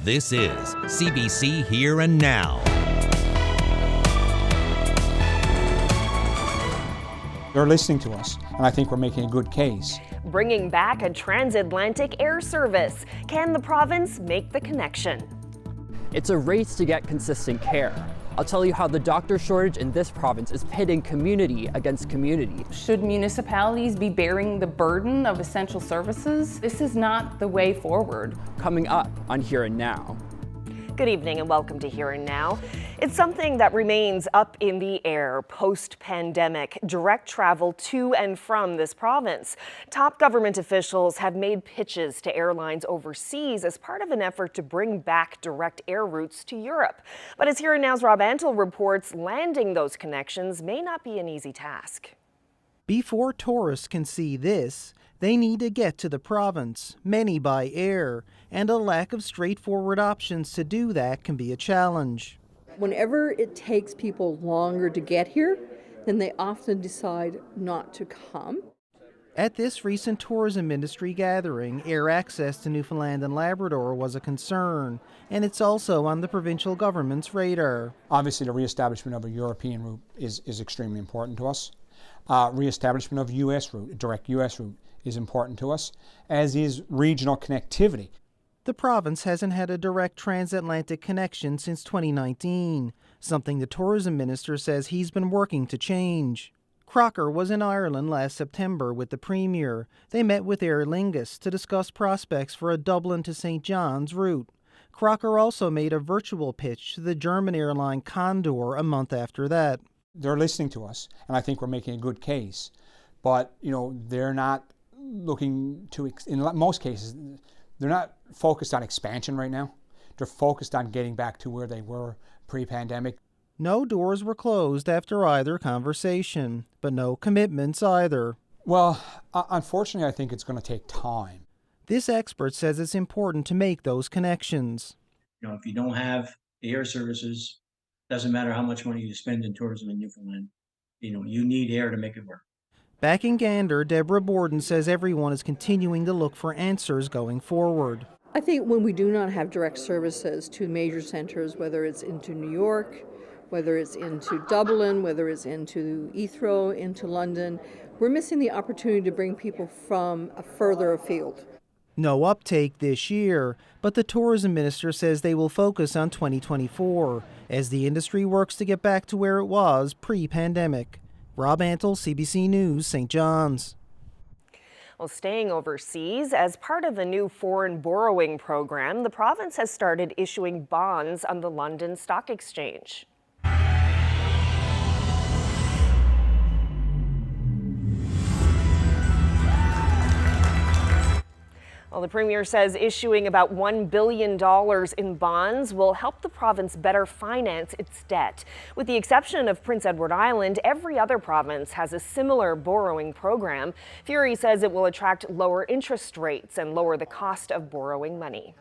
This is CBC Here and Now. They're listening to us, and I think we're making a good case. Bringing back a transatlantic air service. Can the province make the connection? It's a race to get consistent care. I'll tell you how the doctor shortage in this province is pitting community against community. Should municipalities be bearing the burden of essential services? This is not the way forward. Coming up on Here and Now. Good evening and welcome to Here and Now. It's something that remains up in the air post-pandemic, direct travel to and from this province. Top government officials have made pitches to airlines overseas as part of an effort to bring back direct air routes to Europe. But as Here and Now's Rob Antle reports, landing those connections may not be an easy task. Before tourists can see this, they need to get to the province, many by air, and a lack of straightforward options to do that can be a challenge. Whenever it takes people longer to get here, then they often decide not to come. At this recent tourism industry gathering, air access to Newfoundland and Labrador was a concern, and it's also on the provincial government's radar. Obviously, the re-establishment of a European route is extremely important to us. Re-establishment of U.S. route, a direct U.S. route, is important to us, as is regional connectivity. The province hasn't had a direct transatlantic connection since 2019, something the tourism minister says he's been working to change. Crocker was in Ireland last September with the Premier. They met with Aer Lingus to discuss prospects for a Dublin to St. John's route. Crocker also made a virtual pitch to the German airline Condor a month after that. They're listening to us, and I think we're making a good case. But, they're not looking to, in most cases, they're not focused on expansion right now. They're focused on getting back to where they were pre-pandemic. No doors were closed after either conversation, but no commitments either. Well, unfortunately, I think it's going to take time. This expert says it's important to make those connections. If you don't have air services, doesn't matter how much money you spend in tourism in Newfoundland, you need air to make it work. Back in Gander, Deborah Borden says everyone is continuing to look for answers going forward. I think when we do not have direct services to major centres, whether it's into New York, whether it's into Dublin, whether it's into Heathrow, into London, we're missing the opportunity to bring people from further afield. No uptake this year, but the tourism minister says they will focus on 2024 as the industry works to get back to where it was pre-pandemic. Rob Antle, CBC News, St. John's. Well, staying overseas, as part of a new foreign borrowing program, the province has started issuing bonds on the London Stock Exchange. Well, the Premier says issuing about $1 billion in bonds will help the province better finance its debt. With the exception of Prince Edward Island, every other province has a similar borrowing program. Fury says it will attract lower interest rates and lower the cost of borrowing money.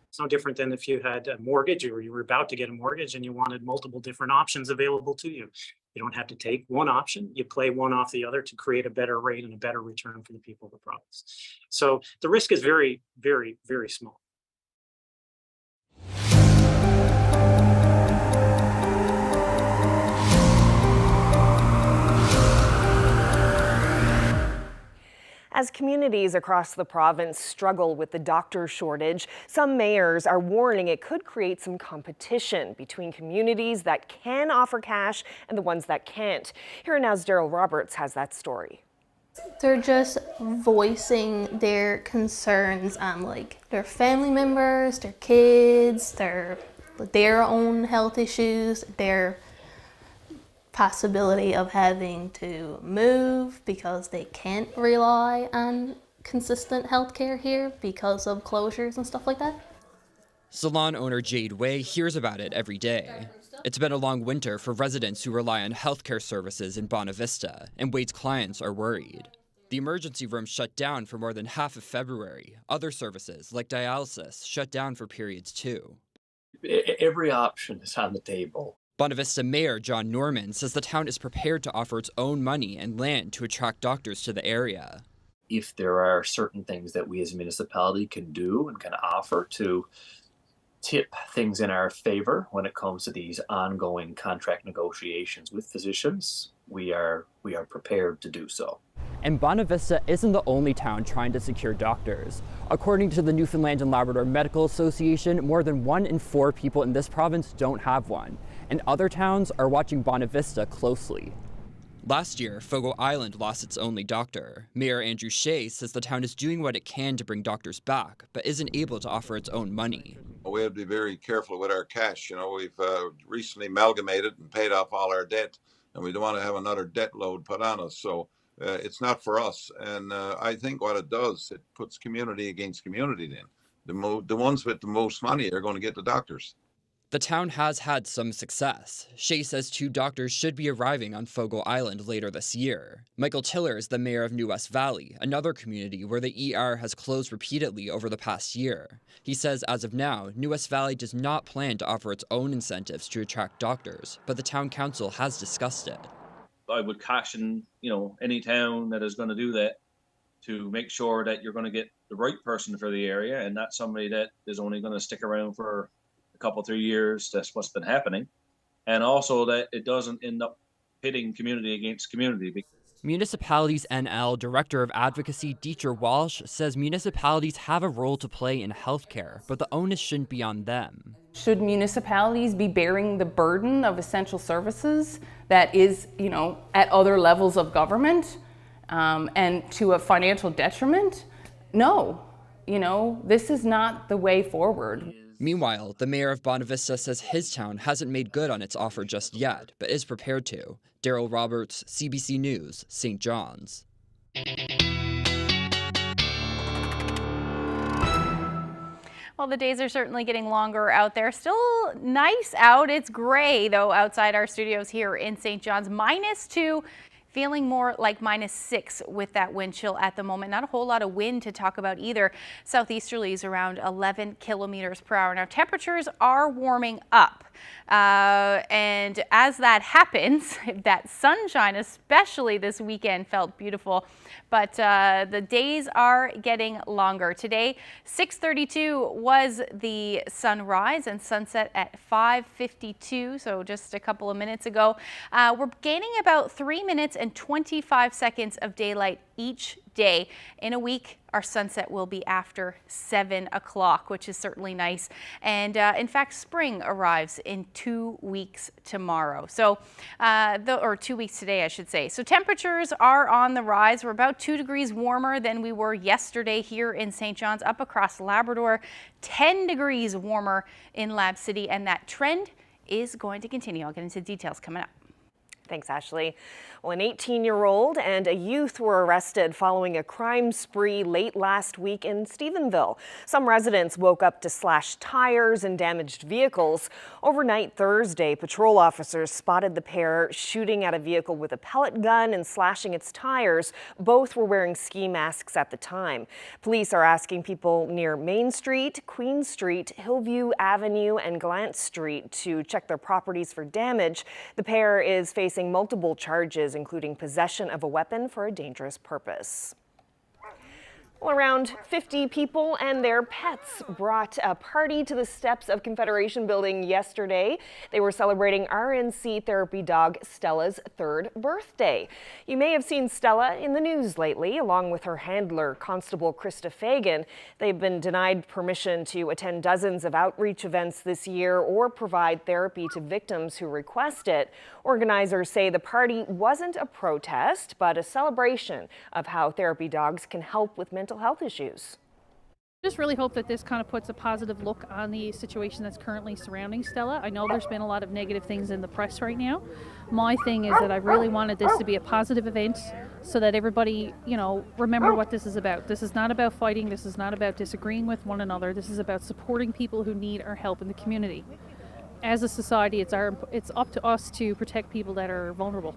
It's no different than if you had a mortgage or you were about to get a mortgage and you wanted multiple different options available to you. You don't have to take one option. You play one off the other to create a better rate and a better return for the people of the province. So the risk is very, very, very small. As communities across the province struggle with the doctor shortage, some mayors are warning it could create some competition between communities that can offer cash and the ones that can't. Here Now's Daryl Roberts has that story. They're just voicing their concerns on their family members, their kids, their own health issues, their possibility of having to move because they can't rely on consistent health care here because of closures and stuff like that. Salon owner Jade Way hears about it every day. It's been a long winter for residents who rely on healthcare services in Bonavista, and Wade's clients are worried. The emergency room shut down for more than half of February. Other services, like dialysis, shut down for periods too. Every option is on the table. Bonavista Mayor John Norman says the town is prepared to offer its own money and land to attract doctors to the area. If there are certain things that we as a municipality can do and can offer to tip things in our favor when it comes to these ongoing contract negotiations with physicians, we are prepared to do so. And Bonavista isn't the only town trying to secure doctors. According to the Newfoundland and Labrador Medical Association, more than 1 in 4 people in this province don't have one, and other towns are watching Bonavista closely. Last year, Fogo Island lost its only doctor. Mayor Andrew Shea says the town is doing what it can to bring doctors back, but isn't able to offer its own money. We have to be very careful with our cash. You know, we've recently amalgamated and paid off all our debt, and we don't want to have another debt load put on us. So it's not for us. And I think what it does, it puts community against community then. The ones with the most money are going to get the doctors. The town has had some success. Shea says 2 doctors should be arriving on Fogo Island later this year. Michael Tiller is the mayor of New West Valley, another community where the ER has closed repeatedly over the past year. He says as of now, New West Valley does not plan to offer its own incentives to attract doctors, but the town council has discussed it. I would caution, any town that is going to do that to make sure that you're going to get the right person for the area and not somebody that is only going to stick around for couple 3 years. That's what's been happening, and also that it doesn't end up pitting community against community. Municipalities NL Director of Advocacy Dieter Walsh says municipalities have a role to play in healthcare, but the onus shouldn't be on them. Should municipalities be bearing the burden of essential services that is, at other levels of government and to a financial detriment? No, this is not the way forward. Meanwhile, the mayor of Bonavista says his town hasn't made good on its offer just yet, but is prepared to. Daryl Roberts, CBC News, St. John's. Well, the days are certainly getting longer out there. Still nice out. It's gray, though, outside our studios here in St. John's. -2. Feeling more like -6 with that wind chill at the moment. Not a whole lot of wind to talk about either. Southeasterlies around 11 kilometers per hour. Now temperatures are warming up. And as that happens, that sunshine, especially this weekend, felt beautiful. But the days are getting longer. Today, 6:32 was the sunrise and sunset at 5:52, so just a couple of minutes ago. We're gaining about 3 minutes and 25 seconds of daylight each day. In a week, our sunset will be after 7 o'clock, which is certainly nice. And in fact, spring arrives in 2 weeks tomorrow. So, or 2 weeks today, I should say. So temperatures are on the rise. We're about 2 degrees warmer than we were yesterday here in St. John's, up across Labrador, 10 degrees warmer in Lab City, and that trend is going to continue. I'll get into details coming up. Thanks, Ashley. Well, an 18-year-old and a youth were arrested following a crime spree late last week in Stephenville. Some residents woke up to slashed tires and damaged vehicles. Overnight Thursday, patrol officers spotted the pair shooting at a vehicle with a pellet gun and slashing its tires. Both were wearing ski masks at the time. Police are asking people near Main Street, Queen Street, Hillview Avenue, and Glant Street to check their properties for damage. The pair is facing multiple charges, including possession of a weapon for a dangerous purpose. Well, around 50 people and their pets brought a party to the steps of Confederation Building yesterday. They were celebrating RNC therapy dog Stella's 3rd birthday. You may have seen Stella in the news lately, along with her handler, Constable Krista Fagan. They've been denied permission to attend dozens of outreach events this year or provide therapy to victims who request it. Organizers say the party wasn't a protest, but a celebration of how therapy dogs can help with mental health issues. Just really hope that this kind of puts a positive look on the situation that's currently surrounding Stella. I know there's been a lot of negative things in the press right now. My thing is that I really wanted this to be a positive event so that everybody, remember what this is about. This is not about fighting. This is not about disagreeing with one another. This is about supporting people who need our help in the community. As a society, it's up to us to protect people that are vulnerable.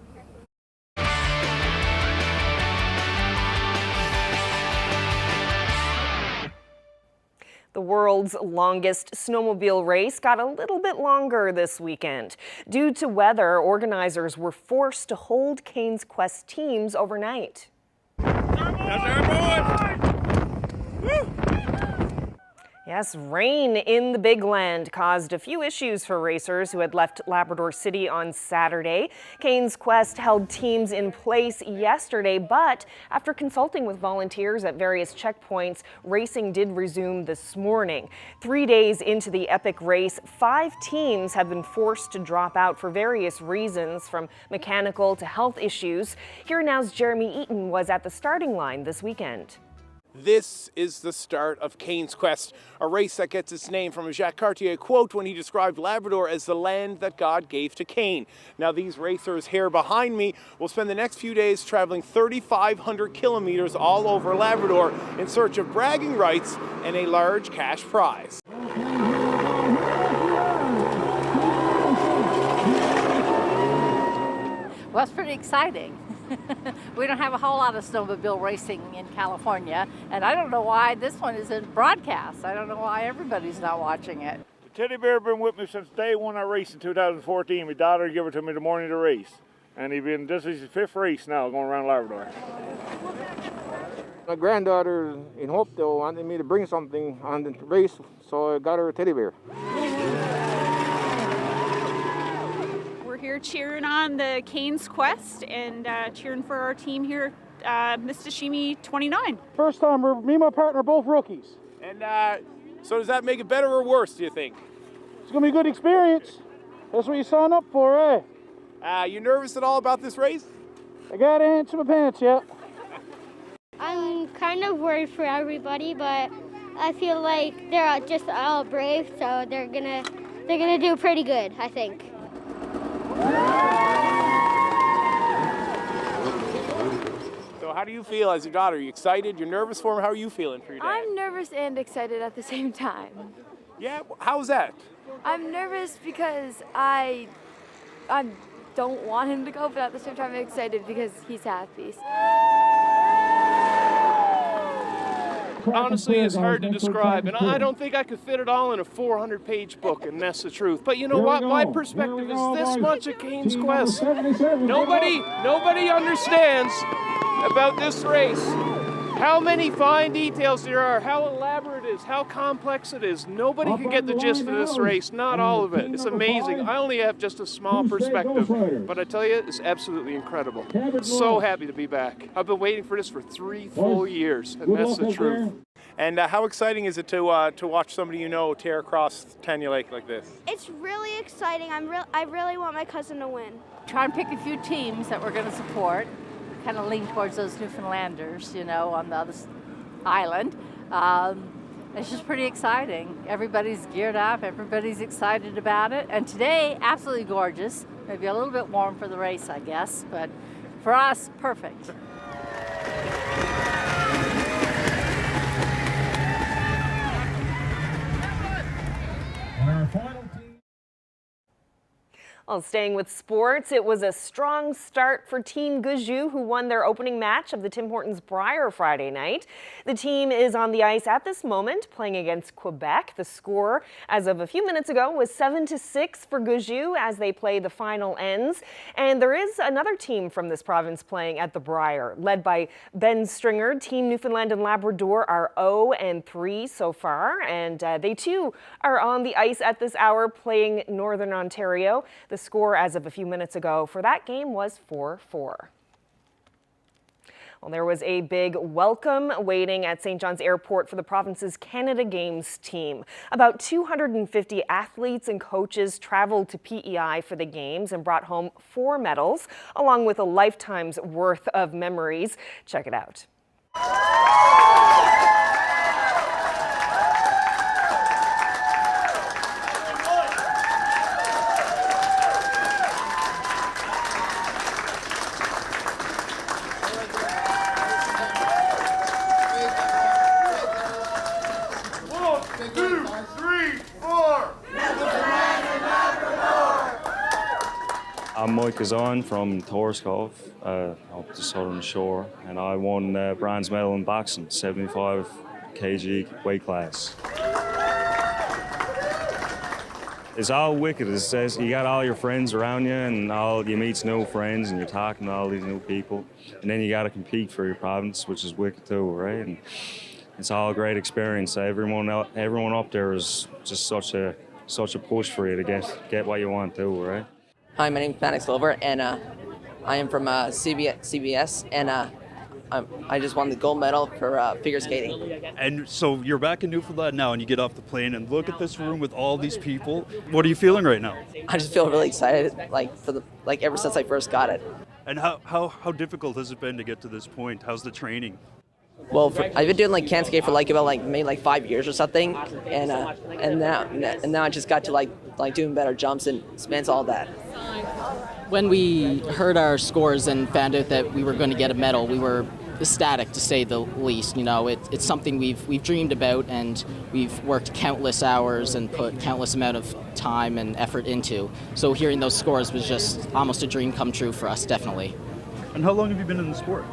The world's longest snowmobile race got a little bit longer this weekend. Due to weather, organizers were forced to hold Cane's Quest teams overnight. Yes, rain in the Big Land caused a few issues for racers who had left Labrador City on Saturday. Cane's Quest held teams in place yesterday, but after consulting with volunteers at various checkpoints, racing did resume this morning. 3 days into the epic race, 5 teams have been forced to drop out for various reasons, from mechanical to health issues. Here Now's Jeremy Eaton was at the starting line this weekend. This is the start of Cane's Quest, a race that gets its name from a Jacques Cartier quote when he described Labrador as the land that God gave to Cane. Now these racers here behind me will spend the next few days traveling 3,500 kilometers all over Labrador in search of bragging rights and a large cash prize. Well, it's pretty exciting. We don't have a whole lot of snowmobile racing in California, and I don't know why this one isn't broadcast. I don't know why everybody's not watching it. The teddy bear been with me since day one I raced in 2014. My daughter gave it to me the morning of the race, and this is his 5th race now going around Labrador. My granddaughter in Hopedale wanted me to bring something on the race, so I got her a teddy bear. We're cheering on the Cane's Quest and cheering for our team here, Mistashimi 29. First time, me and my partner are both rookies. And so does that make it better or worse, do you think? It's going to be a good experience. That's what you sign up for, eh? You nervous at all about this race? I got ants in my pants, yeah. I'm kind of worried for everybody, but I feel like they're just all brave, so they're gonna do pretty good, I think. So how do you feel as your daughter? Are you excited? You're nervous for him? How are you feeling for your dad? I'm nervous and excited at the same time. Yeah? How's that? I'm nervous because I don't want him to go, but at the same time I'm excited because he's happy. Honestly, it's hard to describe, and I don't think I could fit it all in a 400-page book, and that's the truth. But you know what? My perspective is this much of Cane's Quest. Nobody understands about this race how many fine details there are, how elaborate it is, how complex it is. Nobody can get the gist of this race, not all of it. It's amazing. I only have just a small perspective, but I tell you, it's absolutely incredible. So happy to be back. I've been waiting for this for 3 full years, and that's the truth. And how exciting is it to watch somebody you know tear across Tanya Lake like this? It's really exciting. I really want my cousin to win. Try and pick a few teams that we're going to support. Kind of lean towards those Newfoundlanders, on the other island. It's just pretty exciting. Everybody's geared up, everybody's excited about it. And today, absolutely gorgeous. Maybe a little bit warm for the race, I guess, but for us, perfect. Well, staying with sports, it was a strong start for Team Guzhou, who won their opening match of the Tim Hortons Brier Friday night. The team is on the ice at this moment, playing against Quebec. The score, as of a few minutes ago, was 7-6 for Guzhou as they play the final ends. And there is another team from this province playing at the Brier, led by Ben Stringer. Team Newfoundland and Labrador are 0-3 so far, and they too are on the ice at this hour playing Northern Ontario. The score as of a few minutes ago for that game was 4-4. Well, there was a big welcome waiting at St. John's Airport for the province's Canada Games team. About 250 athletes and coaches traveled to PEI for the games and brought home 4 medals, along with a lifetime's worth of memories. Check it out. I'm Mike Kazan from Torskov, up the southern shore, and I won bronze medal in boxing, 75 kg weight class. It's all wicked. It says you got all your friends around you, and you meet new friends, and you're talking to all these new people, and then you got to compete for your province, which is wicked too, right? And it's all a great experience. Everyone up there is just such a push for you to get what you want to, right? Hi, my name is Panic Silver, and I am from CBS, and I just won the gold medal for figure skating. And so you're back in Newfoundland now, and you get off the plane and look at this room with all these people. What are you feeling right now? I just feel really excited, like ever since I first got it. And how difficult has it been to get to this point? How's the training? Well, I've been doing can skate for maybe 5 years or something, and now I just got to doing better jumps and spins, all that. When we heard our scores and found out that we were going to get a medal, we were ecstatic, to say the least. You know, it's something we've dreamed about, and we've worked countless hours and put countless amount of time and effort into. So hearing those scores was just almost a dream come true for us, definitely. And how long have you been in the sport?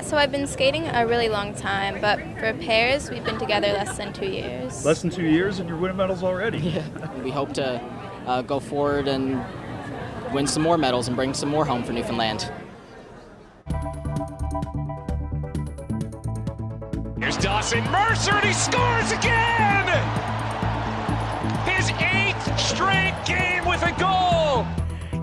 So I've been skating a really long time, but for pairs, we've been together less than 2 years. Less than 2 years, and you're winning medals already. Yeah. We hope to go forward and win some more medals and bring some more home for Newfoundland. Here's Dawson Mercer, and he scores again! His 8th straight game with a goal!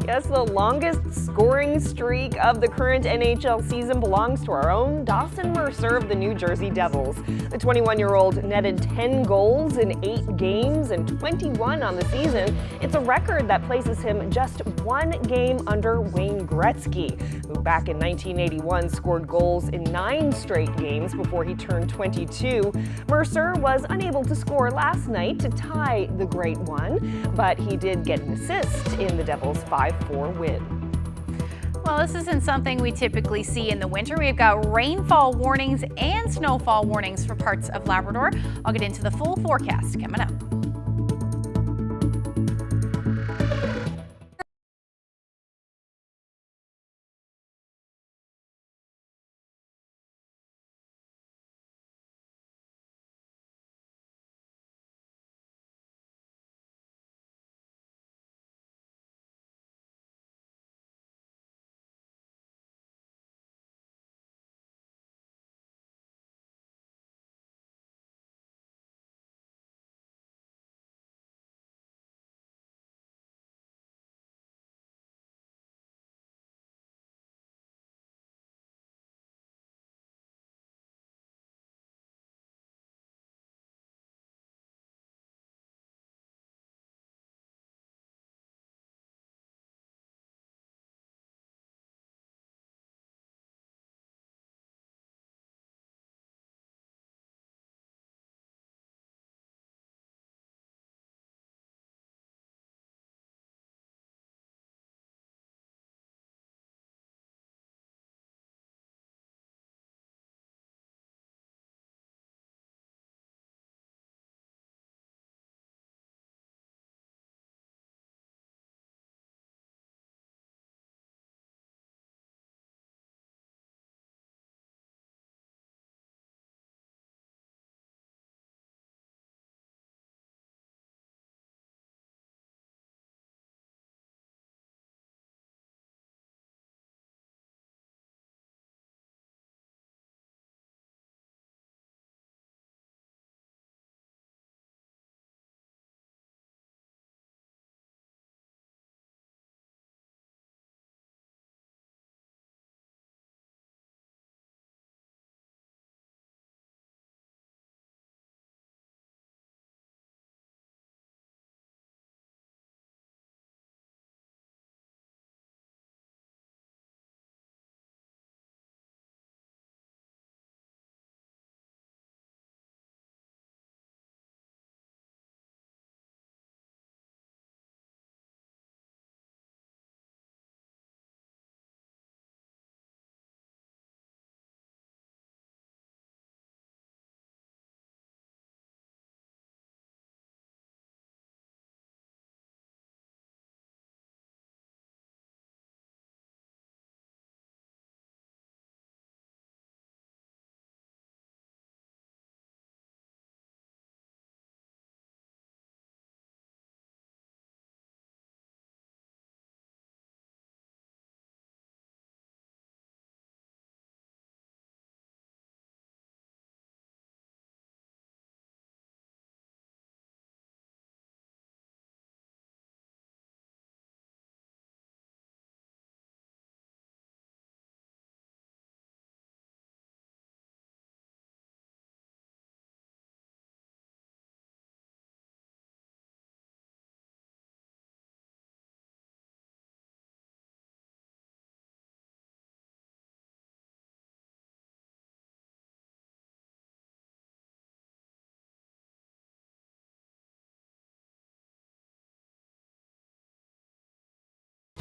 Yes, the longest scoring streak of the current NHL season belongs to our own Dawson Mercer of the New Jersey Devils. The 21-year-old netted 10 goals in 8 games and 21 on the season. It's a record that places him just 1 game under Wayne Gretzky, who back in 1981 scored goals in 9 straight games before he turned 22. Mercer was unable to score last night to tie the great one, but he did get an assist in the Devils' 5-4 win. Well, this isn't something we typically see in the winter. We've got rainfall warnings and snowfall warnings for parts of Labrador. I'll get into the full forecast coming up.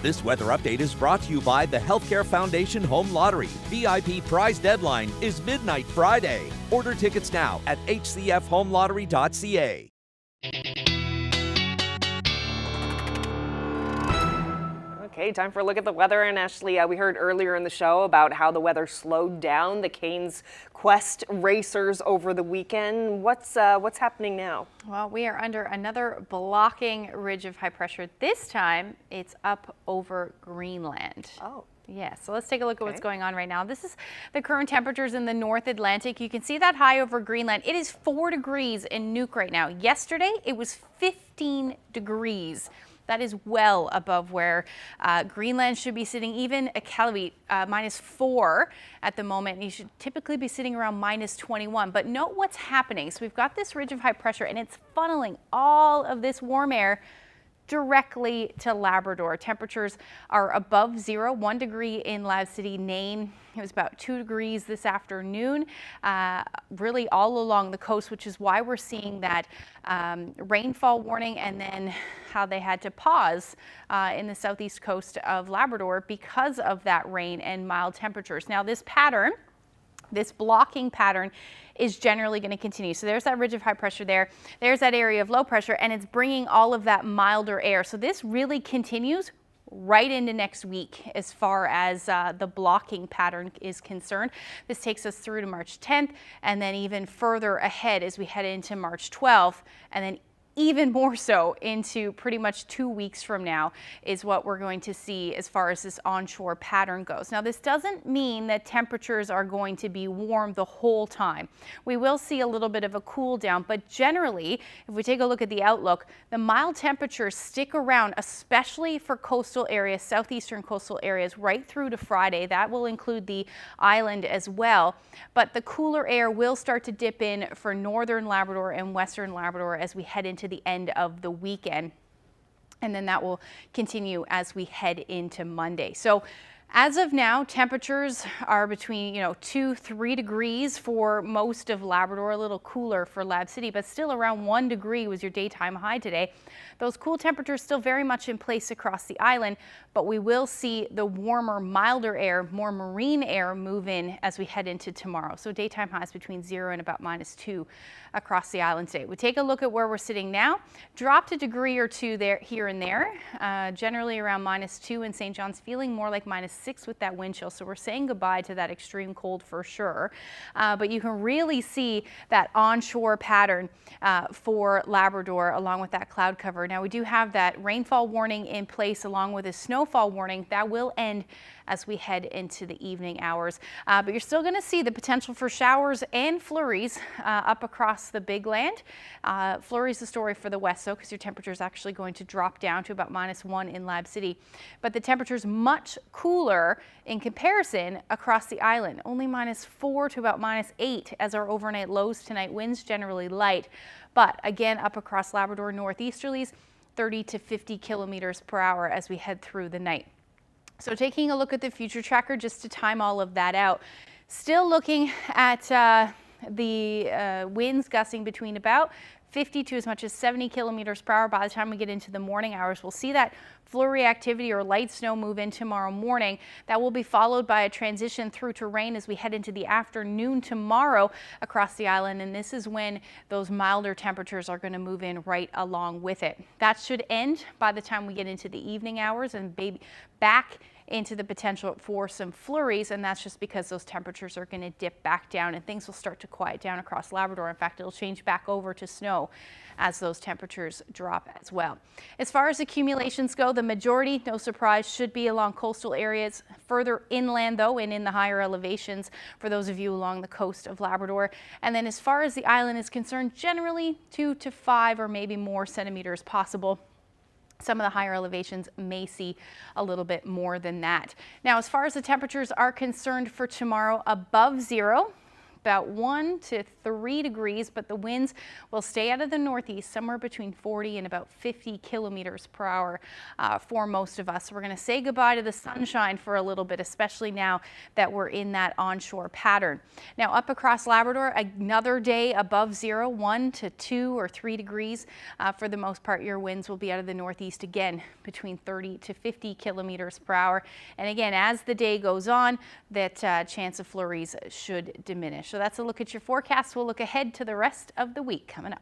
This weather update is brought to you by the Healthcare Foundation Home Lottery. VIP prize deadline is midnight Friday. Order tickets now at hcfhomelottery.ca. Okay, time for a look at the weather. And Ashley, we heard earlier in the show about how the weather slowed down the Canes Quest racers over the weekend. What's happening now? Well, we are under another blocking ridge of high pressure. This time, it's up over Greenland. Oh. Yeah, so let's take a look at what's going on right now. This is the current temperatures in the North Atlantic. You can see that high over Greenland. It is 4 degrees in Nuuk right now. Yesterday, it was 15 degrees. That is well above where Greenland should be sitting. Even Iqaluit, -4 at the moment. You should typically be sitting around -21. But note what's happening. So we've got this ridge of high pressure, and it's funneling all of this warm air directly to Labrador. Temperatures are above 0, 1 degree in Lab City, Nain. It was about 2 degrees this afternoon, really all along the coast, which is why we're seeing that rainfall warning, and then how they had to pause in the southeast coast of Labrador because of that rain and mild temperatures. Now this pattern, this blocking pattern, is generally going to continue. So there's that ridge of high pressure there. There's that area of low pressure, and it's bringing all of that milder air. So this really continues right into next week as far as the blocking pattern is concerned. This takes us through to March 10th, and then even further ahead as we head into March 12th, and then even more so into pretty much 2 weeks from now is what we're going to see as far as this onshore pattern goes. Now, this doesn't mean that temperatures are going to be warm the whole time. We will see a little bit of a cool down, but generally, if we take a look at the outlook, the mild temperatures stick around, especially for coastal areas, southeastern coastal areas, right through to Friday. That will include the island as well. But the cooler air will start to dip in for northern Labrador and western Labrador as we head into the end of the weekend, and then that will continue as we head into Monday. So as of now, temperatures are between 2-3 degrees for most of Labrador, a little cooler for Lab City, but still around 1 degree was your daytime high today. Those cool temperatures still very much in place across the island, but we will see the warmer, milder air, more marine air move in as we head into tomorrow. So daytime highs between 0 and about -2 across the island today. We take a look at where we're sitting now. Dropped a degree or two there, here and there, generally around -2 in St. John's, feeling more like -6 with that wind chill. So we're saying goodbye to that extreme cold for sure. But you can really see that onshore pattern for Labrador along with that cloud cover. Now we do have that rainfall warning in place along with a snowfall warning. That will end as we head into the evening hours. But you're still going to see the potential for showers and flurries up across the big land. Flurries the story for the west, though, because your temperature is actually going to drop down to about -1 in Lab City. But the temperature is much cooler in comparison across the island, only -4 to about -8 as our overnight lows tonight. Winds generally light, but again up across Labrador, northeasterlies 30 to 50 kilometers per hour as we head through the night. So taking a look at the future tracker just to time all of that out, still looking at the winds gusting between about 50 to as much as 70 kilometers per hour. By the time we get into the morning hours, we'll see that flurry activity or light snow move in tomorrow morning. That will be followed by a transition through to rain as we head into the afternoon tomorrow across the island. And this is when those milder temperatures are going to move in right along with it. That should end by the time we get into the evening hours and back into the potential for some flurries, and that's just because those temperatures are going to dip back down and things will start to quiet down across Labrador. In fact, it'll change back over to snow as those temperatures drop as well. As far as accumulations go, the majority, no surprise, should be along coastal areas. Further inland, though, and in the higher elevations for those of you along the coast of Labrador. And then as far as the island is concerned, generally 2 to 5 or maybe more centimeters possible. Some of the higher elevations may see a little bit more than that. Now, as far as the temperatures are concerned for tomorrow, above 0, about 1 to 3 degrees, but the winds will stay out of the northeast somewhere between 40 and about 50 kilometers per hour for most of us. So we're going to say goodbye to the sunshine for a little bit, especially now that we're in that onshore pattern. Now up across Labrador, another day above zero, 1 to 2 or 3 degrees. For the most part, your winds will be out of the northeast again between 30 to 50 kilometers per hour. And again, as the day goes on, that chance of flurries should diminish. So that's a look at your forecast. We'll look ahead to the rest of the week coming up.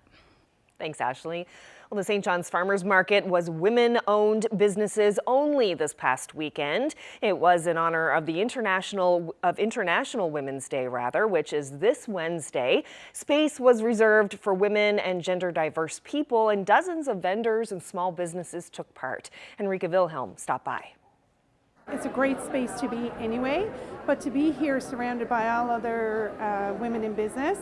Thanks, Ashley. Well, the St. John's Farmers Market was women-owned businesses only this past weekend. It was in honor of the International Women's Day, which is this Wednesday. Space was reserved for women and gender-diverse people, and dozens of vendors and small businesses took part. Enrica Wilhelm stopped by. It's a great space to be anyway, but to be here surrounded by all other women in business,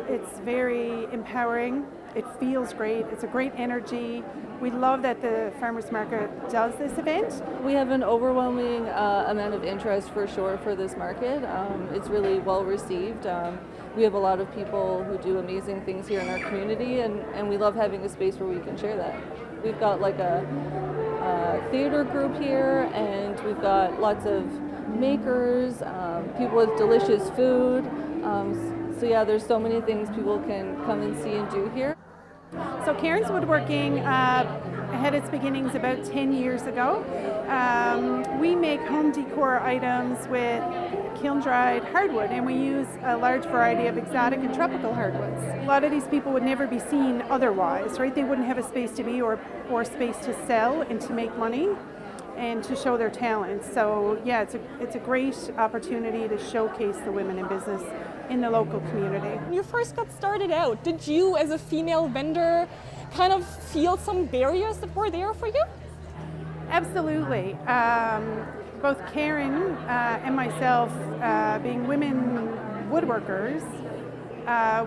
it's very empowering. It feels great. It's a great energy. We love that the Farmers Market does this event. We have an overwhelming amount of interest for sure for this market. It's really well received. We have a lot of people who do amazing things here in our community, and we love having a space where we can share that. We've got like a theater group here, and we've got lots of makers, people with delicious food. So yeah, there's so many things people can come and see and do here. So Karen's Woodworking had its beginnings about 10 years ago. We make home decor items with kiln-dried hardwood, and we use a large variety of exotic and tropical hardwoods. A lot of these people would never be seen otherwise, right? They wouldn't have a space to be or space to sell and to make money and to show their talents. So yeah, it's a great opportunity to showcase the women in business in the local community. When you first got started out, did you as a female vendor kind of feel some barriers that were there for you? Absolutely. Both Karen and myself, being women woodworkers,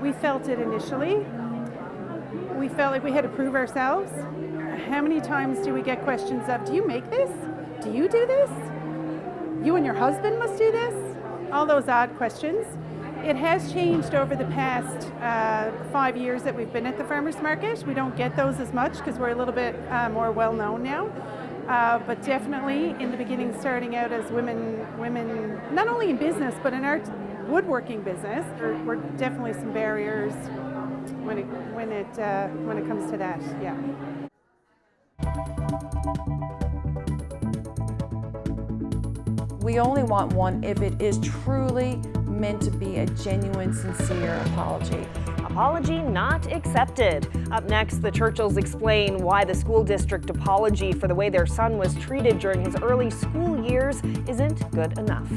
we felt it initially. We felt like we had to prove ourselves. How many times do we get questions of, do you make this? Do you do this? You and your husband must do this? All those odd questions. It has changed over the past 5 years that we've been at the Farmers Market. We don't get those as much because we're a little bit more well known now. But definitely in the beginning, starting out as women, not only in business, but in our woodworking business, there were definitely some barriers when it comes to that, yeah. We only want one if it is truly meant to be a genuine, sincere apology. Apology not accepted. Up next, the Churchills explain why the school district apology for the way their son was treated during his early school years isn't good enough.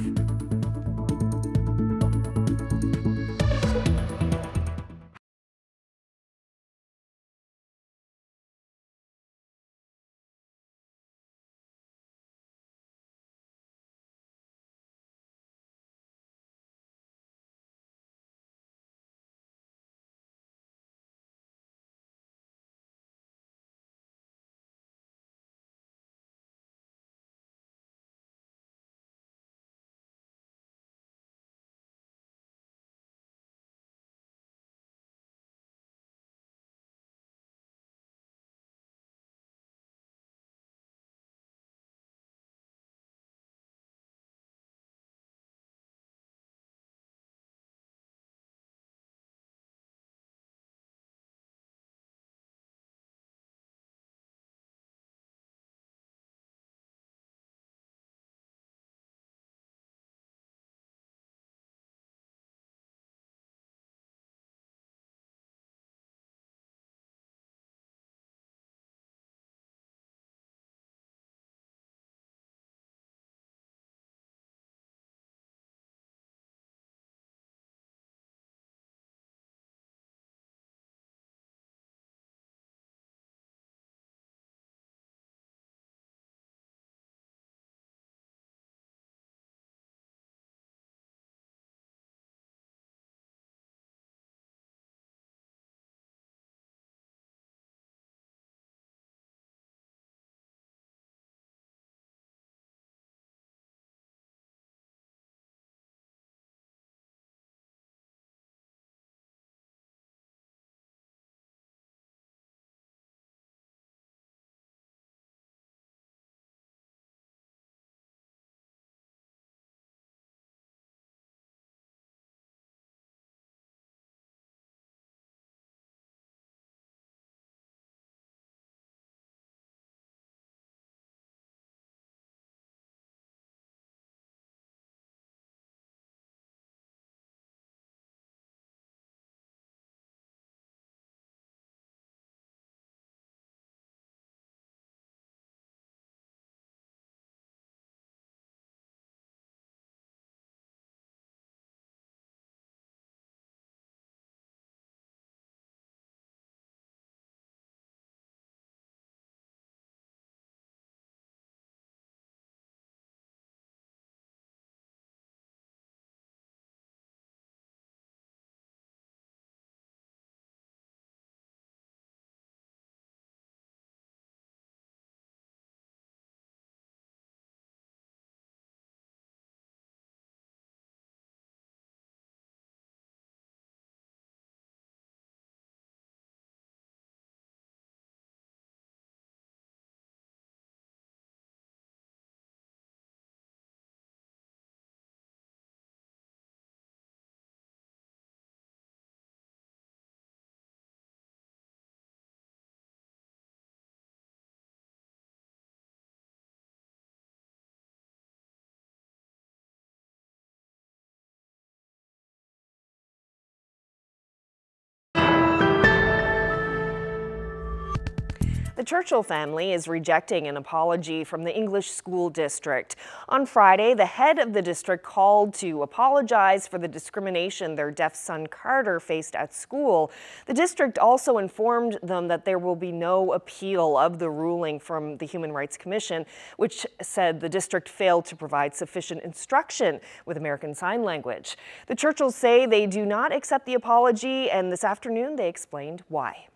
The Churchill family is rejecting an apology from the English school district. On Friday, the head of the district called to apologize for the discrimination their deaf son Carter faced at school. The district also informed them that there will be no appeal of the ruling from the Human Rights Commission, which said the district failed to provide sufficient instruction with American Sign Language. The Churchills say they do not accept the apology, and this afternoon they explained why.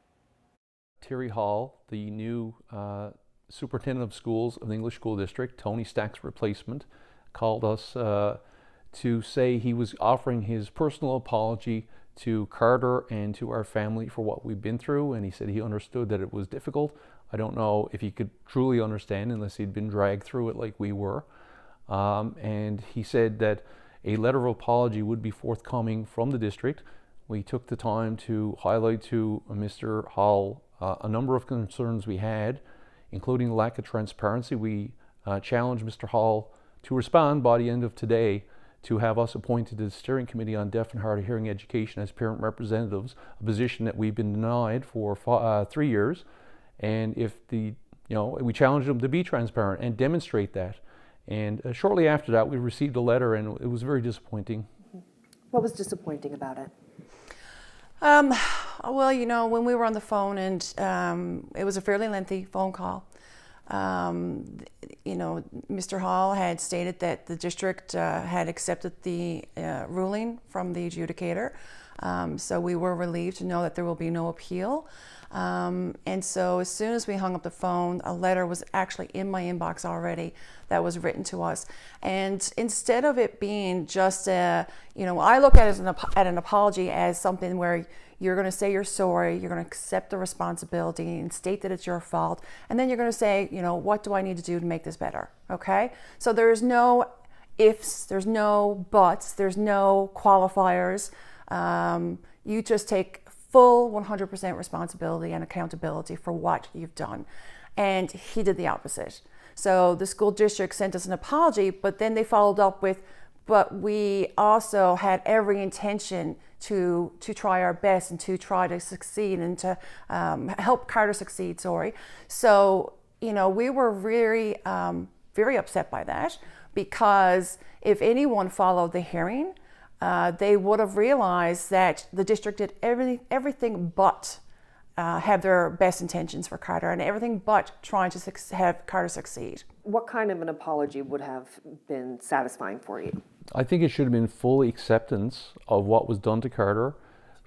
Terry Hall, the new superintendent of schools of the English School District, Tony Stack's replacement, called us to say he was offering his personal apology to Carter and to our family for what we've been through, and he said he understood that it was difficult. I don't know if he could truly understand unless he'd been dragged through it like we were. And he said that a letter of apology would be forthcoming from the district. We took the time to highlight to Mr. Hall a number of concerns we had, including lack of transparency. We challenged Mr. Hall to respond by the end of today to have us appointed to the Steering Committee on Deaf and Hard of Hearing Education as parent representatives, a position that we've been denied for 3 years. And if we challenged them to be transparent and demonstrate that. And shortly after that, we received a letter, and it was very disappointing. What was disappointing about it? Well, when we were on the phone, and it was a fairly lengthy phone call, Mr. Hall had stated that the district had accepted the ruling from the adjudicator. So we were relieved to know that there will be no appeal. And so as soon as we hung up the phone, a letter was actually in my inbox already that was written to us. And instead of it being just I look at it as an apology as something where you're going to say you're sorry, you're going to accept the responsibility and state that it's your fault, and then you're going to say, what do I need to do to make this better? Okay? So there's no ifs, there's no buts, there's no qualifiers. You just take full 100% responsibility and accountability for what you've done. And he did the opposite. So the school district sent us an apology, but then they followed up with, but we also had every intention to try our best and to try to succeed and to help Carter succeed, So, we were very, very upset by that, because if anyone followed the hearing, they would have realized that the district did everything but have their best intentions for Carter, and everything but trying to have Carter succeed. What kind of an apology would have been satisfying for you? I think it should have been full acceptance of what was done to Carter,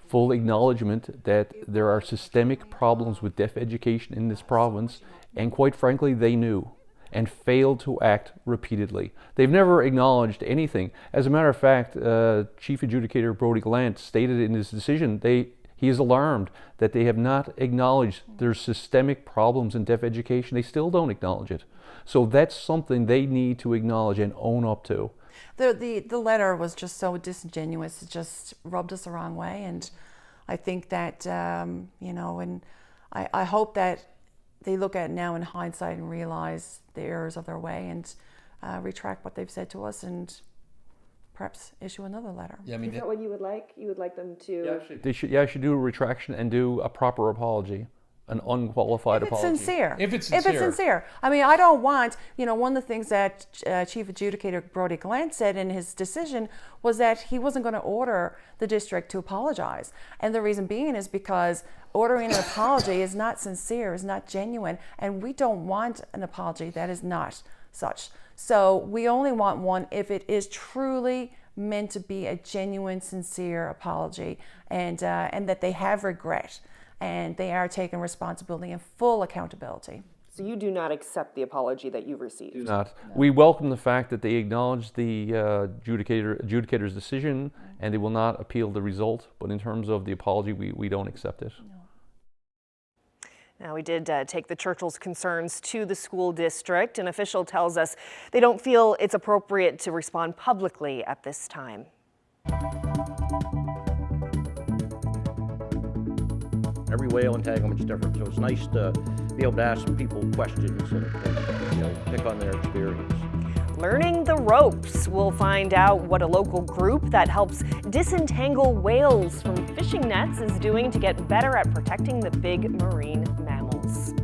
full acknowledgement that there are systemic problems with deaf education in this province, and quite frankly, they knew and failed to act repeatedly. They've never acknowledged anything. As a matter of fact, Chief Adjudicator Brodie Gallant stated in his decision he is alarmed that they have not acknowledged there's systemic problems in deaf education. They still don't acknowledge it. So that's something they need to acknowledge and own up to. The letter was just so disingenuous. It just rubbed us the wrong way, and I think that and I hope that they look at it now in hindsight and realize the errors of their way and retract what they've said to us and perhaps issue another letter. Yeah, is that what you would like? You would like them to? They should do a retraction and do a proper apology, an unqualified apology. If it's sincere. I mean, I don't want, one of the things that Chief Adjudicator Brodie Gallant said in his decision was that he wasn't going to order the district to apologize. And the reason being is because ordering an apology is not sincere, is not genuine, and we don't want an apology that is not such. So we only want one if it is truly meant to be a genuine, sincere apology, and that they have regret and they are taking responsibility and full accountability. So you do not accept the apology that you received? Do not. No. We welcome the fact that they acknowledge the adjudicator's decision, and they will not appeal the result, but in terms of the apology, we don't accept it. No. Now, we did take the Churchill's concerns to the school district. An official tells us they don't feel it's appropriate to respond publicly at this time. Every whale entanglement is different, so it's nice to be able to ask some people questions and pick on their experience. Learning the ropes. We'll find out what a local group that helps disentangle whales from fishing nets is doing to get better at protecting the big marine mammals.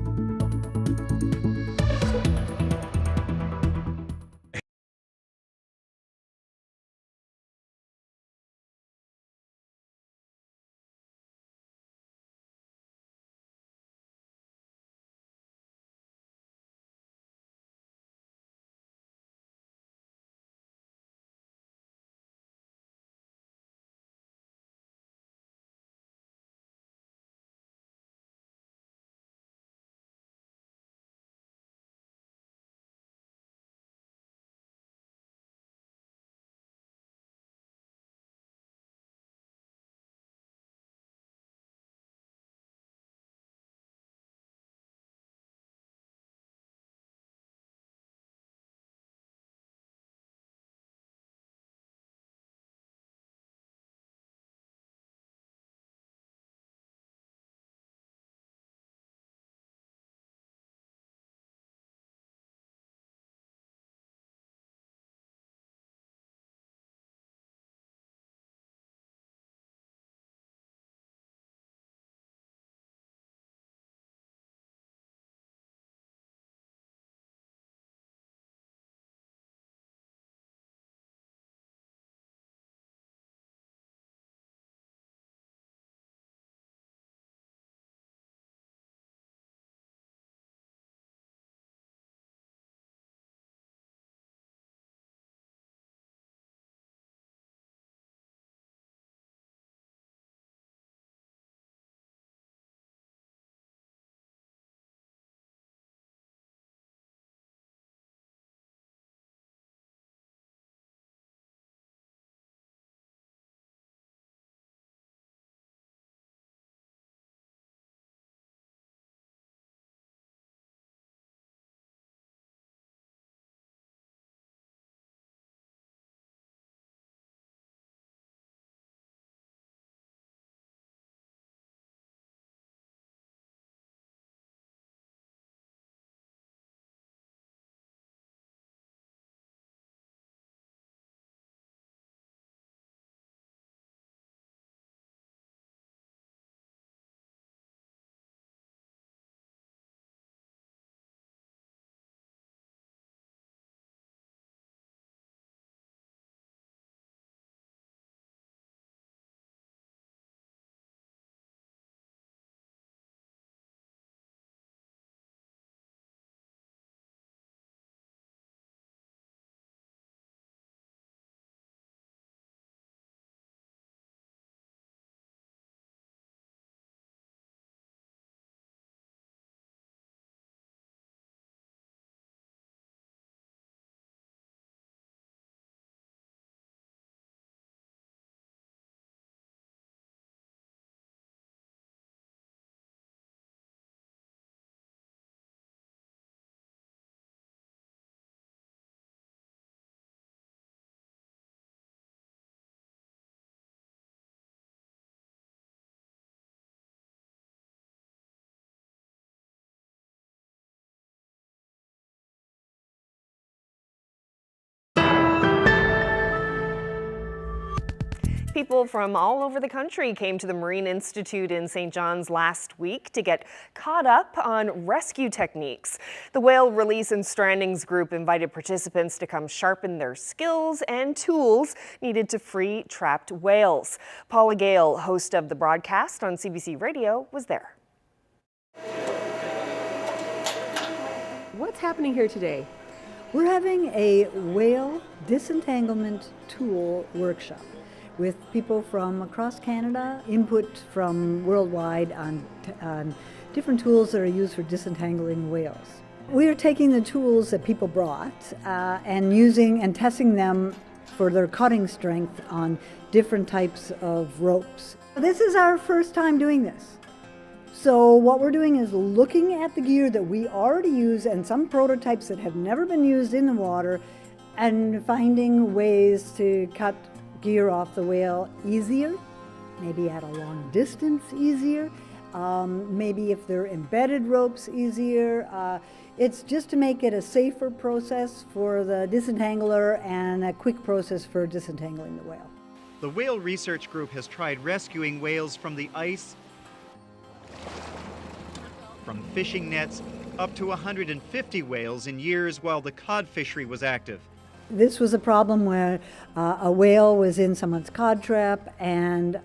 People from all over the country came to the Marine Institute in St. John's last week to get caught up on rescue techniques. The Whale Release and Strandings Group invited participants to come sharpen their skills and tools needed to free trapped whales. Paula Gale, host of the broadcast on CBC Radio, was there. What's happening here today? We're having a whale disentanglement tool workshop with people from across Canada, input from worldwide on different tools that are used for disentangling whales. We are taking the tools that people brought and using and testing them for their cutting strength on different types of ropes. This is our first time doing this. So what we're doing is looking at the gear that we already use and some prototypes that have never been used in the water and finding ways to cut gear off the whale easier, maybe at a long distance easier, maybe if they're embedded ropes easier. It's just to make it a safer process for the disentangler and a quick process for disentangling the whale. The Whale Research Group has tried rescuing whales from the ice, from fishing nets, up to 150 whales in years while the cod fishery was active. This was a problem where a whale was in someone's cod trap and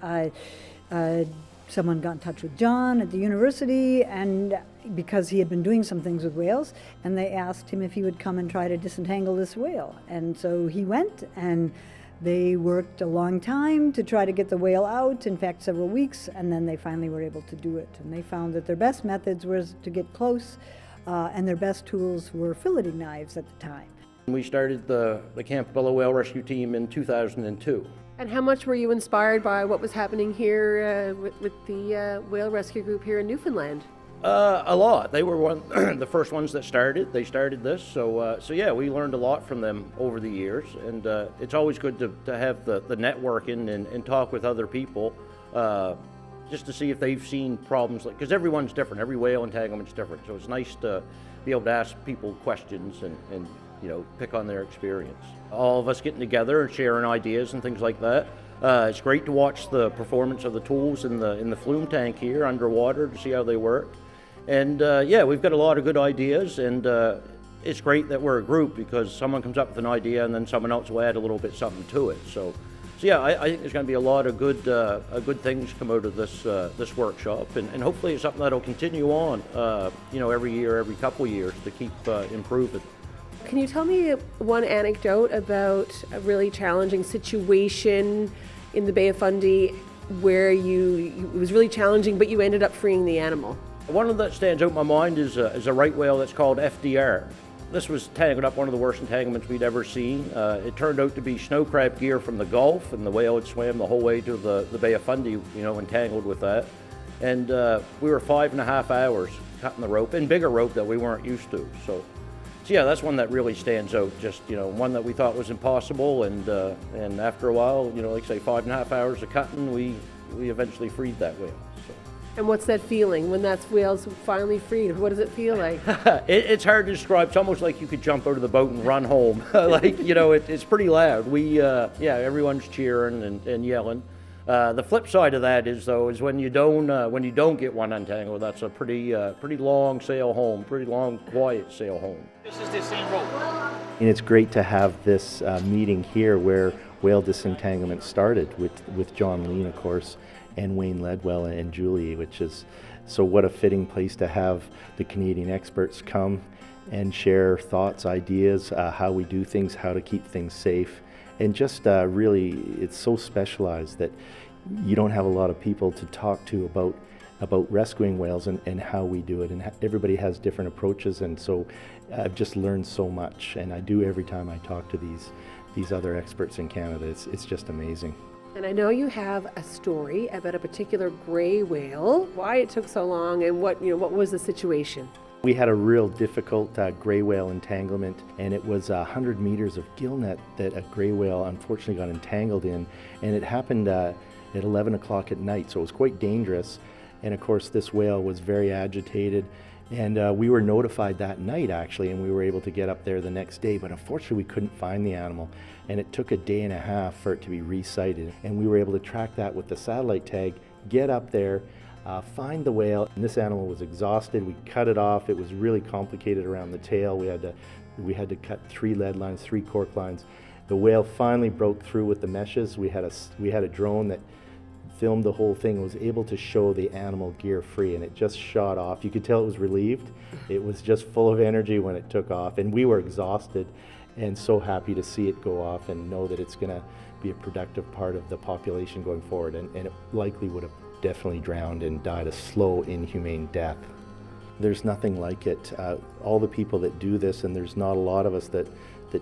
someone got in touch with John at the university and because he had been doing some things with whales and they asked him if he would come and try to disentangle this whale. And so he went and they worked a long time to try to get the whale out, in fact several weeks, and then they finally were able to do it. And they found that their best methods was to get close and their best tools were filleting knives at the time. We started the Campobello Whale Rescue Team in 2002. And how much were you inspired by what was happening here with the Whale Rescue Group here in Newfoundland? A lot. They were the first ones that started. They started this, so yeah, we learned a lot from them over the years, and it's always good to have the networking and talk with other people, just to see if they've seen problems, because everyone's different. Every whale entanglement's different, so it's nice to be able to ask people questions and you know, pick on their experience. All of us getting together and sharing ideas and things like that. It's great to watch the performance of the tools in the flume tank here underwater to see how they work. And yeah, we've got a lot of good ideas, and it's great that we're a group because someone comes up with an idea and then someone else will add a little bit something to it. So yeah, I think there's going to be a lot of good things come out of this workshop, and hopefully it's something that'll continue on, you know, every year, every couple of years to keep improving. Can you tell me one anecdote about a really challenging situation in the Bay of Fundy where it was really challenging, but you ended up freeing the animal? One of that stands out in my mind is a right whale that's called FDR. This was tangled up, one of the worst entanglements we'd ever seen. It turned out to be snow crab gear from the Gulf, and the whale had swam the whole way to the Bay of Fundy, you know, entangled with that. And we were 5.5 hours cutting the rope, and bigger rope that we weren't used to. So yeah, that's one that really stands out. Just, you know, one that we thought was impossible, and after a while, you know, like say 5.5 hours of cutting, we eventually freed that whale. So. And what's that feeling when that whale's finally freed? What does it feel like? It's hard to describe. It's almost like you could jump out of the boat and run home. Like, you know, it's pretty loud. Yeah, everyone's cheering and yelling. The flip side of that is when you don't get one untangled, that's a pretty long sail home, pretty long quiet sail home. This is the same rope. And it's great to have this meeting here where whale disentanglement started with John Lean, of course, and Wayne Ledwell and Julie, so what a fitting place to have the Canadian experts come and share thoughts, ideas, how we do things, how to keep things safe. And just really, it's so specialized that you don't have a lot of people to talk to about rescuing whales and how we do it. And everybody has different approaches, and so I've just learned so much. And I do every time I talk to these other experts in Canada. It's just amazing. And I know you have a story about a particular gray whale, why it took so long, and what was the situation? We had a real difficult gray whale entanglement, and it was 100 meters of gill net that a gray whale unfortunately got entangled in, and it happened at 11 o'clock at night, so it was quite dangerous. And of course this whale was very agitated, And we were notified that night, actually, and we were able to get up there the next day, but unfortunately we couldn't find the animal, and it took a day and a half for it to be resighted. And we were able to track that with the satellite tag, get up there, find the whale, and this animal was exhausted. We cut it off. It was really complicated around the tail. We had to cut 3 lead lines, 3 cork lines. The whale finally broke through with the meshes. We had a drone that filmed the whole thing, was able to show the animal gear free, and it just shot off. You could tell it was relieved. It was just full of energy when it took off, and we were exhausted and so happy to see it go off and know that it's going to be a productive part of the population going forward, and it likely would have definitely drowned and died a slow, inhumane death. There's nothing like it. All the people that do this, and there's not a lot of us that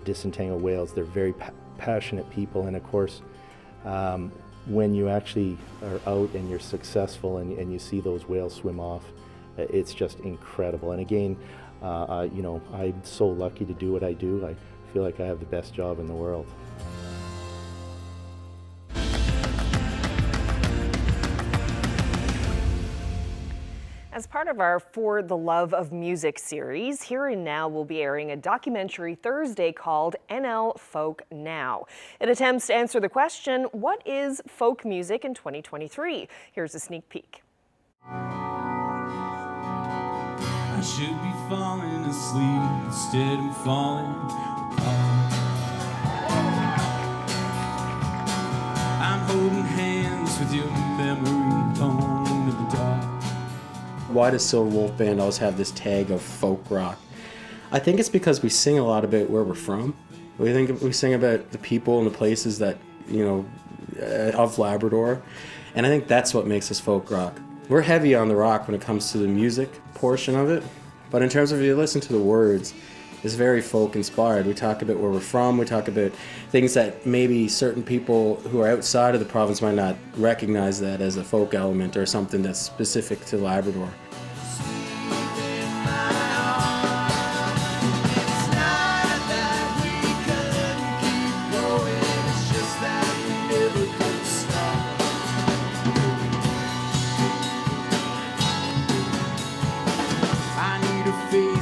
disentangle whales, they're very passionate people, and of course when you actually are out and you're successful and you see those whales swim off, it's just incredible. And again, you know, I'm so lucky to do what I do. I feel like I have the best job in the world. As part of our For the Love of Music series, Here and Now will be airing a documentary Thursday called NL Folk Now. It attempts to answer the question, what is folk music in 2023? Here's a sneak peek. I should be falling asleep, instead I'm falling apart. I'm holding hands with your memory alone in the dark. Why does Silver Wolf Band always have this tag of folk rock? I think it's because we sing a lot about where we're from. We sing about the people and the places that, you know, of Labrador, and I think that's what makes us folk rock. We're heavy on the rock when it comes to the music portion of it, but in terms of if you listen to the words, it's very folk inspired. We talk about where we're from, we talk about things that maybe certain people who are outside of the province might not recognize that as a folk element or something that's specific to Labrador.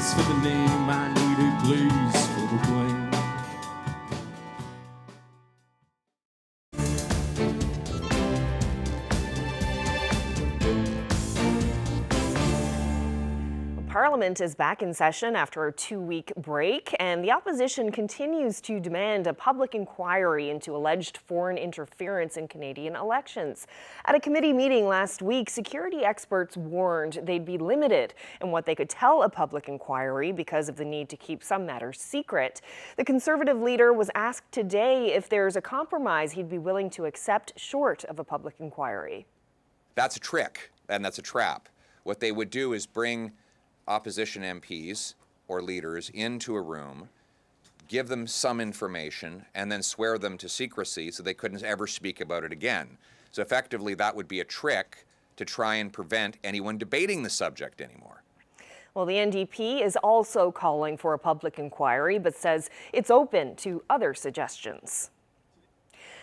For the name, I need a glaze for the blame. Parliament is back in session after a 2-week break, and the opposition continues to demand a public inquiry into alleged foreign interference in Canadian elections. At a committee meeting last week, security experts warned they'd be limited in what they could tell a public inquiry because of the need to keep some matters secret. The Conservative leader was asked today if there's a compromise he'd be willing to accept short of a public inquiry. That's a trick, and that's a trap. What they would do is bring opposition MPs or leaders into a room, give them some information, and then swear them to secrecy so they couldn't ever speak about it again. So effectively, that would be a trick to try and prevent anyone debating the subject anymore. Well, the NDP is also calling for a public inquiry, but says it's open to other suggestions.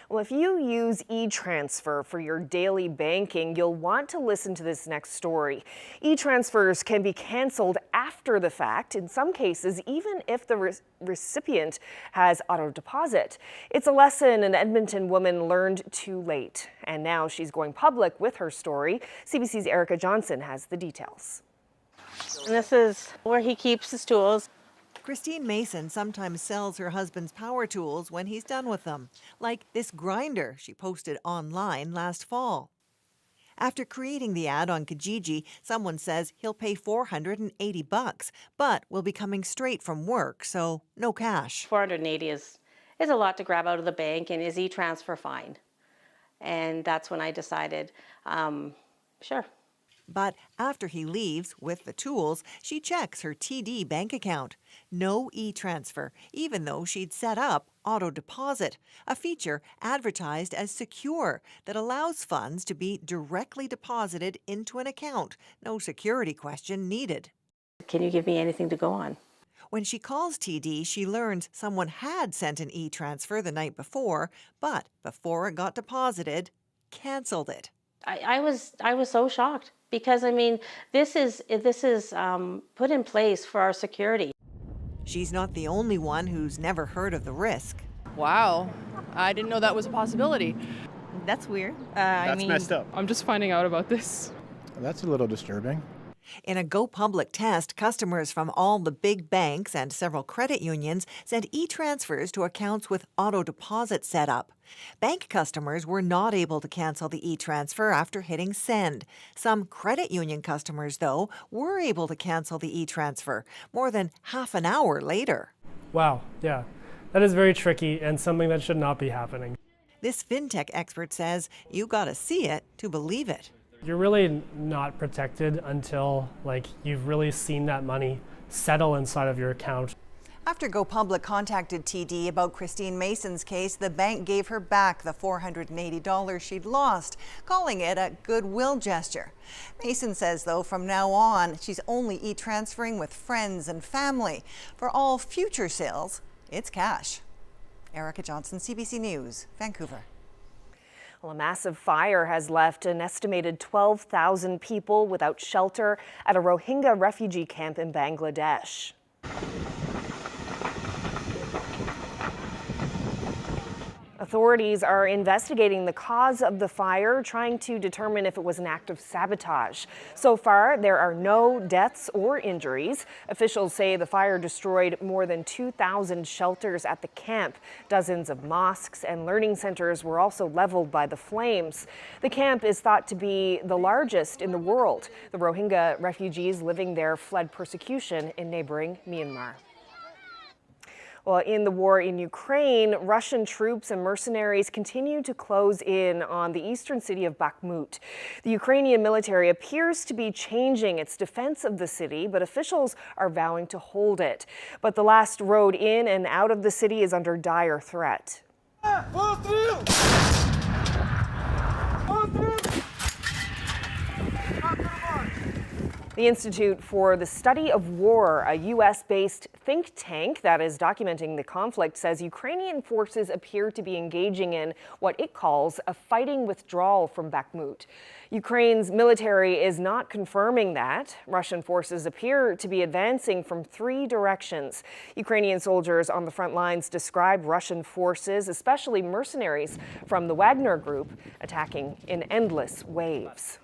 Well, if you use e-transfer for your daily banking, you'll want to listen to this next story. E-transfers can be canceled after the fact, in some cases, even if the recipient has auto deposit. It's a lesson an Edmonton woman learned too late, and now she's going public with her story. CBC's Erica Johnson has the details. And this is where he keeps his tools. Christine Mason sometimes sells her husband's power tools when he's done with them, like this grinder she posted online last fall. After creating the ad on Kijiji, someone says he'll pay $480, but will be coming straight from work, so no cash. $480 is a lot to grab out of the bank, and is e-transfer fine? And that's when I decided, sure. But after he leaves with the tools, she checks her TD bank account. No e-transfer, even though she'd set up auto deposit, a feature advertised as secure that allows funds to be directly deposited into an account. No security question needed. Can you give me anything to go on? When she calls TD, she learns someone had sent an e-transfer the night before, but before it got deposited, canceled it. I was so shocked. because I mean, this is put in place for our security. She's not the only one who's never heard of the risk. Wow, I didn't know that was a possibility. That's weird. That's messed up. I'm just finding out about this. That's a little disturbing. In a Go Public test, customers from all the big banks and several credit unions sent e-transfers to accounts with auto deposit set up. Bank customers were not able to cancel the e-transfer after hitting send. Some credit union customers, though, were able to cancel the e-transfer more than half an hour later. Wow, yeah. That is very tricky and something that should not be happening. This fintech expert says you gotta see it to believe it. You're really not protected until you've really seen that money settle inside of your account. After Go Public contacted TD about Christine Mason's case, the bank gave her back the $480 she'd lost, calling it a goodwill gesture. Mason says, though, from now on, she's only e-transferring with friends and family. For all future sales, it's cash. Erica Johnson, CBC News, Vancouver. Well, a massive fire has left an estimated 12,000 people without shelter at a Rohingya refugee camp in Bangladesh. Authorities are investigating the cause of the fire, trying to determine if it was an act of sabotage. So far, there are no deaths or injuries. Officials say the fire destroyed more than 2,000 shelters at the camp. Dozens of mosques and learning centers were also leveled by the flames. The camp is thought to be the largest in the world. The Rohingya refugees living there fled persecution in neighboring Myanmar. Well, in the war in Ukraine, Russian troops and mercenaries continue to close in on the eastern city of Bakhmut. The Ukrainian military appears to be changing its defense of the city, but officials are vowing to hold it. But the last road in and out of the city is under dire threat. The Institute for the Study of War, a U.S.-based think tank that is documenting the conflict, says Ukrainian forces appear to be engaging in what it calls a fighting withdrawal from Bakhmut. Ukraine's military is not confirming that. Russian forces appear to be advancing from 3 directions. Ukrainian soldiers on the front lines describe Russian forces, especially mercenaries from the Wagner Group, attacking in endless waves.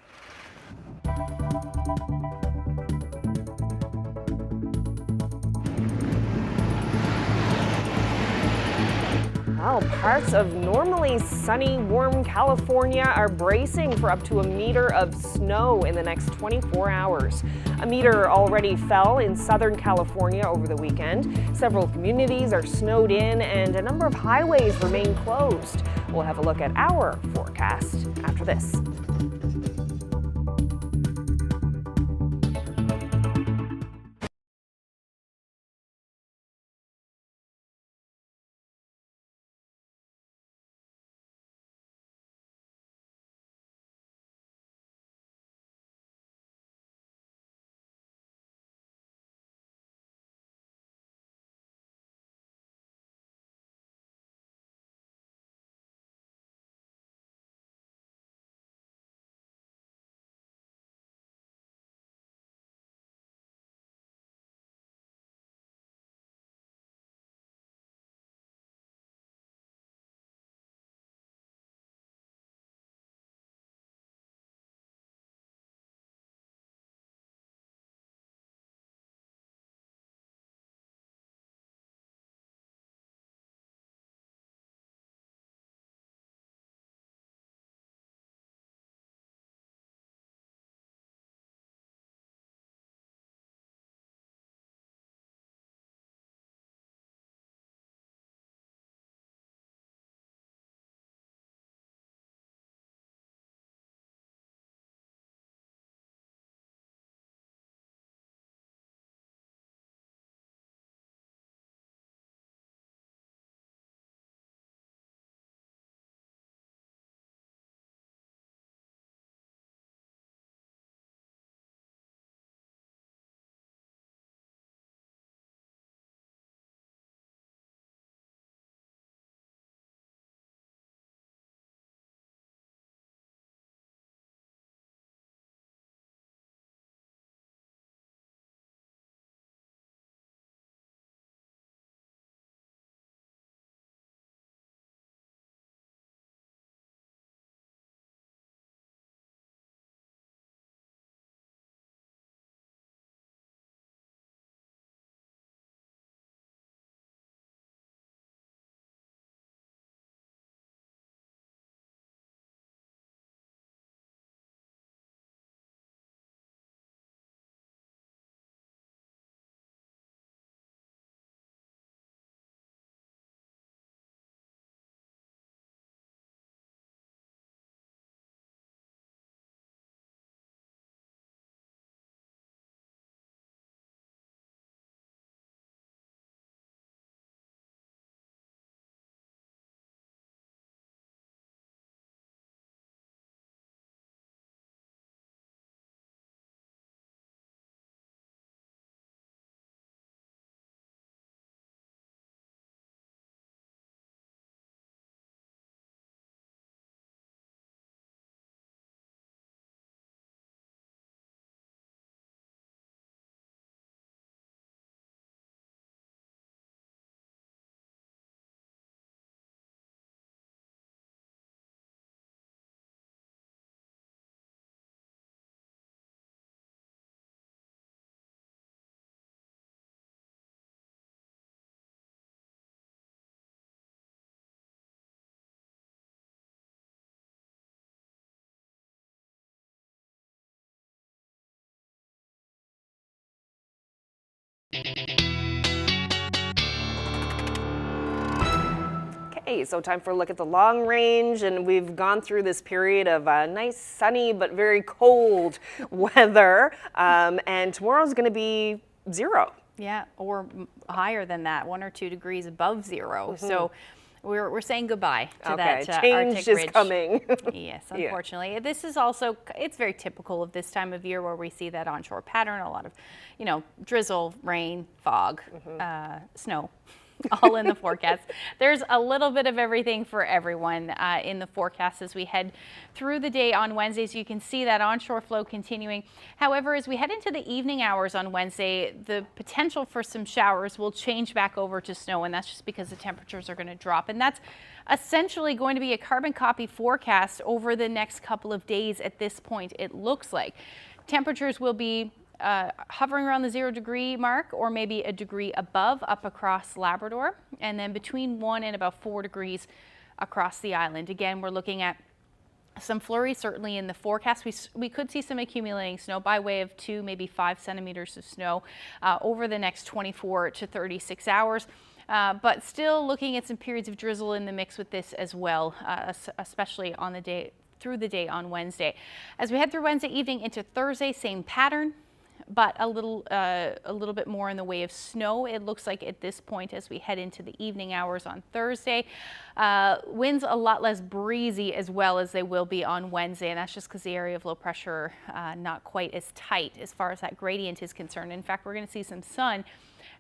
Well, parts of normally sunny, warm California are bracing for up to a meter of snow in the next 24 hours. A meter already fell in Southern California over the weekend. Several communities are snowed in and a number of highways remain closed. We'll have a look at our forecast after this. Hey, so time for a look at the long range, and we've gone through this period of nice sunny but very cold weather, and tomorrow's going to be 0. Yeah, or higher than that, 1 or 2 degrees above 0. So we're saying goodbye to that change Arctic is ridge. coming. Yes, unfortunately. Yeah. This is also, it's very typical of this time of year where we see that onshore pattern, a lot of, drizzle, rain, fog, snow. All in the forecast. There's a little bit of everything for everyone in the forecast as we head through the day on Wednesday. So you can see that onshore flow continuing. However, as we head into the evening hours on Wednesday, the potential for some showers will change back over to snow, and that's just because the temperatures are going to drop. And that's essentially going to be a carbon copy forecast over the next couple of days at this point, it looks like. Temperatures will be hovering around the 0 degree mark, or maybe a degree above up across Labrador, and then between 1 and about 4 degrees across the island. Again, we're looking at some flurries certainly in the forecast. We could see some accumulating snow by way of 2, maybe 5 centimeters of snow over the next 24 to 36 hours. But still looking at some periods of drizzle in the mix with this as well, especially on the day through the day on Wednesday. As we head through Wednesday evening into Thursday, same pattern, but a little bit more in the way of snow. It looks like at this point as we head into the evening hours on Thursday. Winds a lot less breezy as well as they will be on Wednesday, and that's just because the area of low pressure not quite as tight as far as that gradient is concerned. In fact, we're going to see some sun,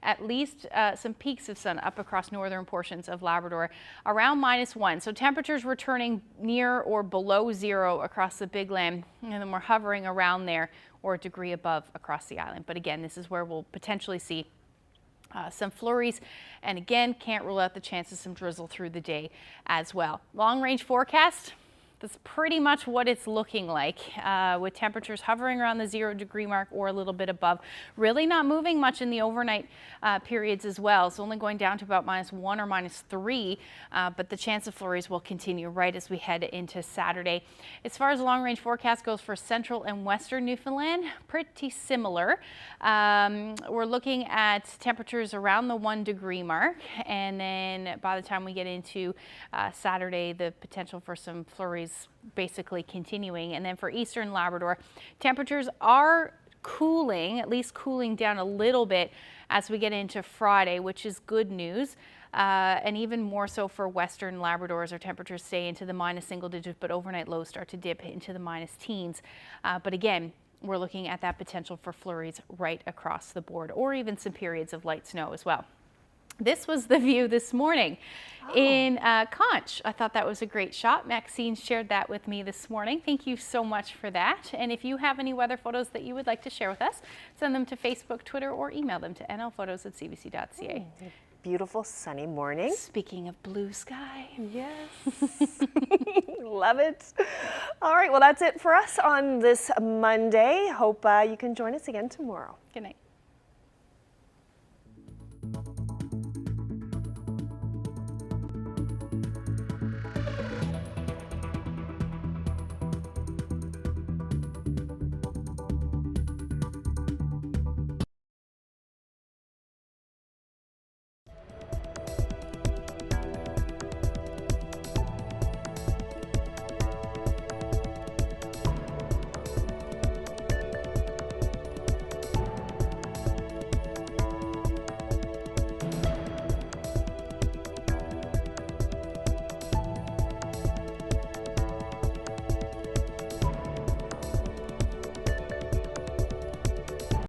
at least some peaks of sun up across northern portions of Labrador around -1. So temperatures returning near or below 0 across the big land, and then we're hovering around there or a degree above across the island. But again, this is where we'll potentially see some flurries, and again, can't rule out the chance of some drizzle through the day as well. Long range forecast. That's pretty much what it's looking like, with temperatures hovering around the 0 degree mark or a little bit above. Really not moving much in the overnight periods as well. So only going down to about -1 or -3, but the chance of flurries will continue right as we head into Saturday. As far as the long range forecast goes for central and western Newfoundland, pretty similar. We're looking at temperatures around the 1 degree mark, and then by the time we get into Saturday, the potential for some flurries basically continuing. And then for eastern Labrador, temperatures are cooling, at least cooling down a little bit as we get into Friday, which is good news. And even more so for western Labrador as our temperatures stay into the -single digits, but overnight lows start to dip into the -teens. But again, we're looking at that potential for flurries right across the board, or even some periods of light snow as well. This was the view this morning in Conch. I thought that was a great shot. Maxine shared that with me this morning. Thank you so much for that. And if you have any weather photos that you would like to share with us, send them to Facebook, Twitter, or email them to nlphotos@cbc.ca. Beautiful sunny morning. Speaking of blue sky. Yes. Love it. All right, well, that's it for us on this Monday. Hope you can join us again tomorrow. Good night.